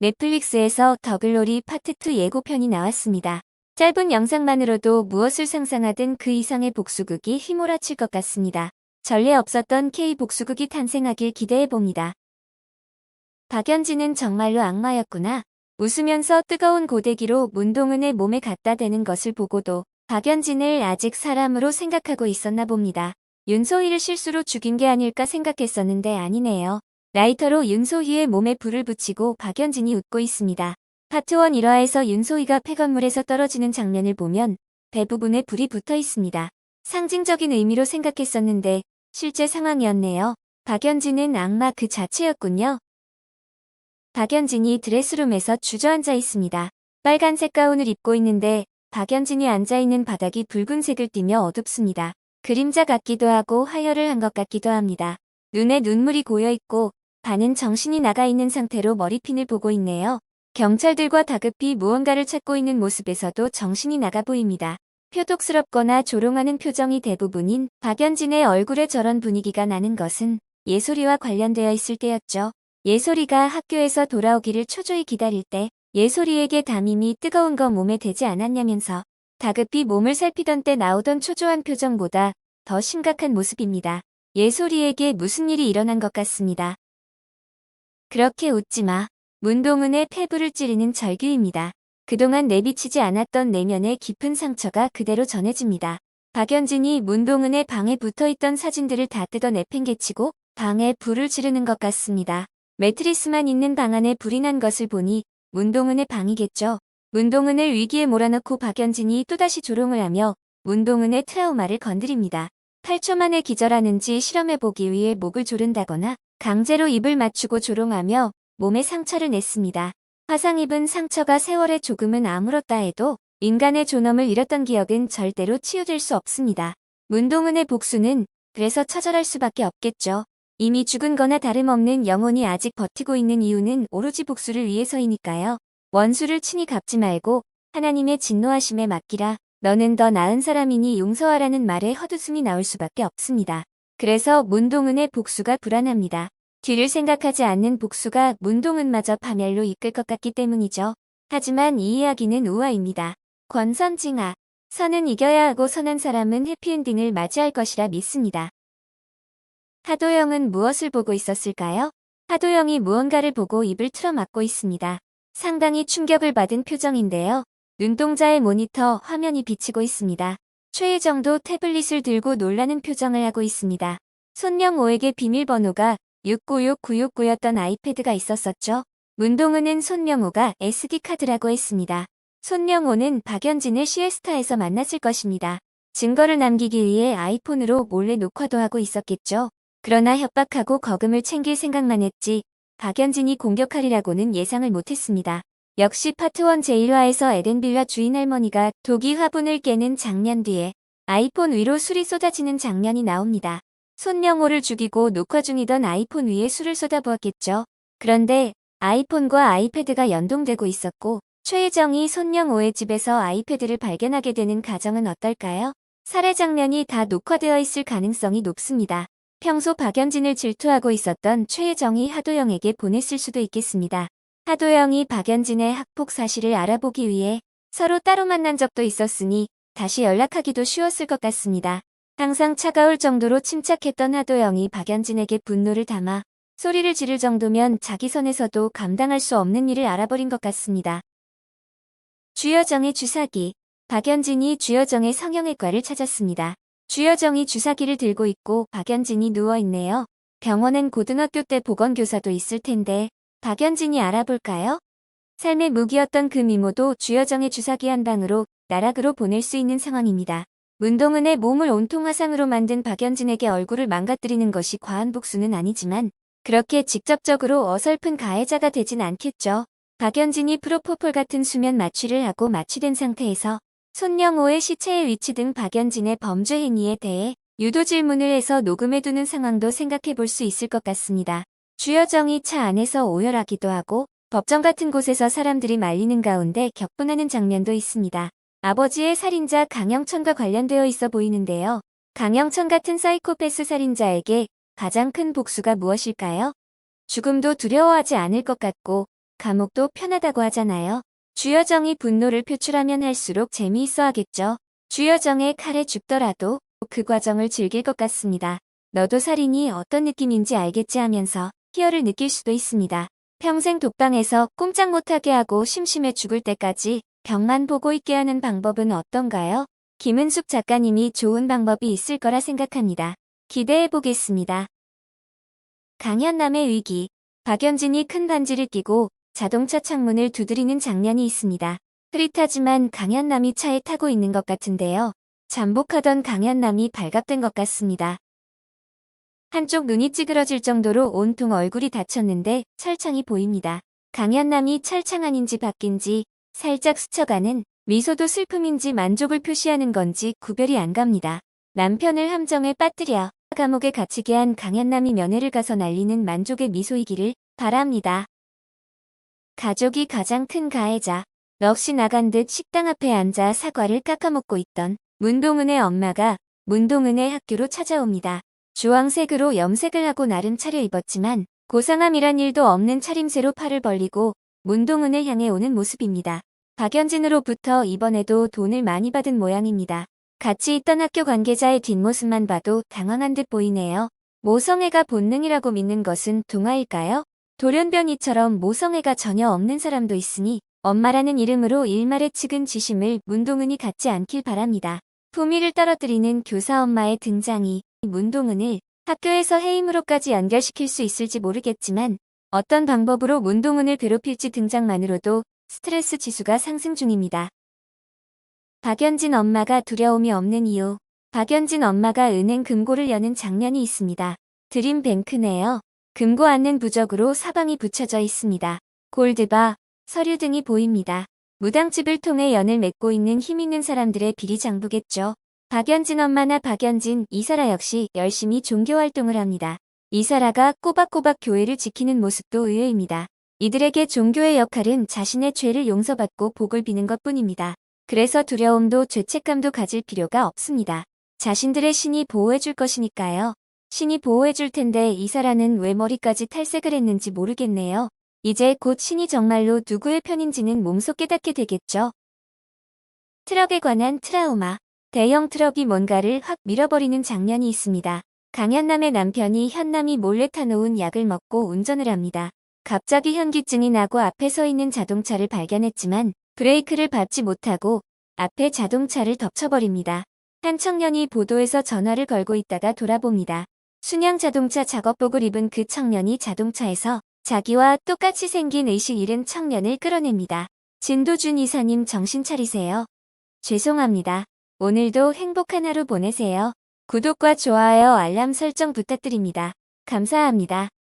넷플릭스에서 더글로리 파트 2 예고편이 나왔습니다. 짧은 영상만으로도 무엇을 상상하든 그 이상의 복수극이 휘몰아칠 것 같습니다. 전례 없었던 K 복수극이 탄생하길 기대해봅니다. 박연진은 정말로 악마였구나. 웃으면서 뜨거운 고데기로 문동은의 몸에 갖다 대는 것을 보고도 박연진을 아직 사람으로 생각하고 있었나 봅니다. 윤소희를 실수로 죽인 게 아닐까 생각했었는데 아니네요. 라이터로 윤소희의 몸에 불을 붙이고 박연진이 웃고 있습니다. 파트 1 1화에서 윤소희가 폐건물에서 떨어지는 장면을 보면 배 부분에 불이 붙어 있습니다. 상징적인 의미로 생각했었는데 실제 상황이었네요. 박연진은 악마 그 자체였군요. 박연진이 드레스룸에서 주저앉아 있습니다. 빨간색 가운을 입고 있는데 박연진이 앉아있는 바닥이 붉은색을 띠며 어둡습니다. 그림자 같기도 하고 하혈을 한 것 같기도 합니다. 눈에 눈물이 고여있고 반은 정신이 나가 있는 상태로 머리핀을 보고 있네요. 경찰들과 다급히 무언가를 찾고 있는 모습에서도 정신이 나가 보입니다. 표독스럽거나 조롱하는 표정이 대부분인 박연진의 얼굴에 저런 분위기가 나는 것은 예솔이와 관련되어 있을 때였죠. 예솔이가 학교에서 돌아오기를 초조히 기다릴 때 예솔이에게 담임이 뜨거운 거 몸에 대지 않았냐면서 다급히 몸을 살피던 때 나오던 초조한 표정보다 더 심각한 모습입니다. 예솔이에게 무슨 일이 일어난 것 같습니다. 그렇게 웃지 마. 문동은의 폐부를 찌르는 절규입니다. 그동안 내비치지 않았던 내면의 깊은 상처가 그대로 전해집니다. 박연진이 문동은의 방에 붙어있던 사진들을 다 뜯어 내팽개치고 방에 불을 지르는 것 같습니다. 매트리스만 있는 방 안에 불이 난 것을 보니 문동은의 방이겠죠. 문동은을 위기에 몰아넣고 박연진이 또다시 조롱을 하며 문동은의 트라우마를 건드립니다. 8초 만에 기절하는지 실험해보기 위해 목을 조른다거나 강제로 입을 맞추고 조롱하며 몸에 상처를 냈습니다. 화상 입은 상처가 세월에 조금은 아물었다 해도 인간의 존엄을 잃었던 기억은 절대로 치유될 수 없습니다. 문동은의 복수는 그래서 처절할 수밖에 없겠죠. 이미 죽은 거나 다름없는 영혼이 아직 버티고 있는 이유는 오로지 복수를 위해서이니까요. 원수를 친히 갚지 말고 하나님의 진노하심에 맡기라. 너는 더 나은 사람이니 용서하라는 말에 헛웃음이 나올 수밖에 없습니다. 그래서 문동은의 복수가 불안합니다. 뒤를 생각하지 않는 복수가 문동은마저 파멸로 이끌 것 같기 때문이죠. 하지만 이 이야기는 우화입니다. 권선징아, 선은 이겨야 하고 선한 사람은 해피엔딩을 맞이할 것이라 믿습니다. 하도영은 무엇을 보고 있었을까요? 하도영이 무언가를 보고 입을 틀어막고 있습니다. 상당히 충격을 받은 표정인데요. 눈동자의 모니터 화면이 비치고 있습니다. 최혜정도 태블릿을 들고 놀라는 표정을 하고 있습니다. 손명호에게 비밀번호가 696969였던 아이패드가 있었었죠. 문동은은 손명호가 SD카드라고 했습니다. 손명호는 박연진을 시에스타에서 만났을 것입니다. 증거를 남기기 위해 아이폰으로 몰래 녹화도 하고 있었겠죠. 그러나 협박하고 거금을 챙길 생각만 했지 박연진이 공격하리라고는 예상을 못했습니다. 역시 파트 1 제1화에서 에덴빌라 주인 할머니가 도기 화분을 깨는 장면 뒤에 아이폰 위로 술이 쏟아지는 장면이 나옵니다. 손명호를 죽이고 녹화 중이던 아이폰 위에 술을 쏟아부었겠죠. 그런데 아이폰과 아이패드가 연동되고 있었고 최혜정이 손명호의 집에서 아이패드를 발견하게 되는 가정은 어떨까요? 살해 장면이 다 녹화되어 있을 가능성이 높습니다. 평소 박연진을 질투하고 있었던 최혜정이 하도영에게 보냈을 수도 있겠습니다. 하도영이 박연진의 학폭 사실을 알아보기 위해 서로 따로 만난 적도 있었으니 다시 연락하기도 쉬웠을 것 같습니다. 항상 차가울 정도로 침착했던 하도영이 박연진에게 분노를 담아 소리를 지를 정도면 자기 선에서도 감당할 수 없는 일을 알아버린 것 같습니다. 주여정의 주사기. 박연진이 주여정의 성형외과를 찾았습니다. 주여정이 주사기를 들고 있고 박연진이 누워있네요. 병원엔 고등학교 때 보건교사도 있을 텐데 박연진이 알아볼까요? 삶의 무기였던 그 미모도 주여정의 주사기 한 방으로 나락으로 보낼 수 있는 상황입니다. 문동은의 몸을 온통 화상으로 만든 박연진에게 얼굴을 망가뜨리는 것이 과한 복수는 아니지만 그렇게 직접적으로 어설픈 가해자가 되진 않겠죠. 박연진이 프로포폴 같은 수면 마취를 하고 마취된 상태에서 손명호의 시체의 위치 등 박연진의 범죄 행위에 대해 유도 질문을 해서 녹음해두는 상황도 생각해 볼 수 있을 것 같습니다. 주여정이 차 안에서 오열하기도 하고 법정 같은 곳에서 사람들이 말리는 가운데 격분하는 장면도 있습니다. 아버지의 살인자 강영천과 관련되어 있어 보이는데요. 강영천 같은 사이코패스 살인자에게 가장 큰 복수가 무엇일까요? 죽음도 두려워하지 않을 것 같고 감옥도 편하다고 하잖아요. 주여정이 분노를 표출하면 할수록 재미있어 하겠죠. 주여정의 칼에 죽더라도 그 과정을 즐길 것 같습니다. 너도 살인이 어떤 느낌인지 알겠지 하면서 희열을 느낄 수도 있습니다. 평생 독방에서 꼼짝 못하게 하고 심심해 죽을 때까지 벽만 보고 있게 하는 방법은 어떤가요? 김은숙 작가님이 좋은 방법이 있을 거라 생각합니다. 기대해 보겠습니다. 강현남의 위기. 박연진이 큰 반지를 끼고 자동차 창문을 두드리는 장면이 있습니다. 흐릿하지만 강현남이 차에 타고 있는 것 같은데요. 잠복하던 강현남이 발각된 것 같습니다. 한쪽 눈이 찌그러질 정도로 온통 얼굴이 다쳤는데 철창이 보입니다. 강현남이 철창 아닌지 바뀐지 살짝 스쳐가는 미소도 슬픔인지 만족을 표시하는 건지 구별이 안 갑니다. 남편을 함정에 빠뜨려 감옥에 갇히게 한 강현남이 면회를 가서 날리는 만족의 미소이기를 바랍니다. 가족이 가장 큰 가해자. 넋이 나간 듯 식당 앞에 앉아 사과를 깎아먹고 있던 문동은의 엄마가 문동은의 학교로 찾아옵니다. 주황색으로 염색을 하고 나름 차려입었지만 고상함이란 일도 없는 차림새로 팔을 벌리고 문동은을 향해 오는 모습입니다. 박연진으로부터 이번에도 돈을 많이 받은 모양입니다. 같이 있던 학교 관계자의 뒷모습만 봐도 당황한 듯 보이네요. 모성애가 본능이라고 믿는 것은 동화일까요? 돌연변이처럼 모성애가 전혀 없는 사람도 있으니 엄마라는 이름으로 일말의 측은 지심을 문동은이 갖지 않길 바랍니다. 품위를 떨어뜨리는 교사 엄마의 등장이 문동은을 학교에서 해임으로까지 연결시킬 수 있을지 모르겠지만 어떤 방법으로 문동은을 괴롭힐지 등장만으로도 스트레스 지수가 상승 중입니다. 박연진 엄마가 두려움이 없는 이유. 박연진 엄마가 은행 금고를 여는 장면이 있습니다. 드림뱅크네요. 금고 안는 부적으로 사방이 붙여져 있습니다. 골드바, 서류 등이 보입니다. 무당집을 통해 연을 맺고 있는 힘있는 사람들의 비리장부겠죠. 박연진 엄마나 박연진, 이사라 역시 열심히 종교활동을 합니다. 이사라가 꼬박꼬박 교회를 지키는 모습도 의외입니다. 이들에게 종교의 역할은 자신의 죄를 용서받고 복을 비는 것뿐입니다. 그래서 두려움도 죄책감도 가질 필요가 없습니다. 자신들의 신이 보호해줄 것이니까요. 신이 보호해줄 텐데 이사라는 왜 머리까지 탈색을 했는지 모르겠네요. 이제 곧 신이 정말로 누구의 편인지는 몸소 깨닫게 되겠죠. 트럭에 관한 트라우마. 대형 트럭이 뭔가를 확 밀어버리는 장면이 있습니다. 강현남의 남편이 현남이 몰래 타놓은 약을 먹고 운전을 합니다. 갑자기 현기증이 나고 앞에 서 있는 자동차를 발견했지만 브레이크를 밟지 못하고 앞에 자동차를 덮쳐버립니다. 한 청년이 보도에서 전화를 걸고 있다가 돌아봅니다. 순양 자동차 작업복을 입은 그 청년이 자동차에서 자기와 똑같이 생긴 의식 잃은 청년을 끌어냅니다. 진도준 이사님 정신 차리세요. 죄송합니다. 오늘도 행복한 하루 보내세요. 구독과 좋아요 알람 설정 부탁드립니다. 감사합니다.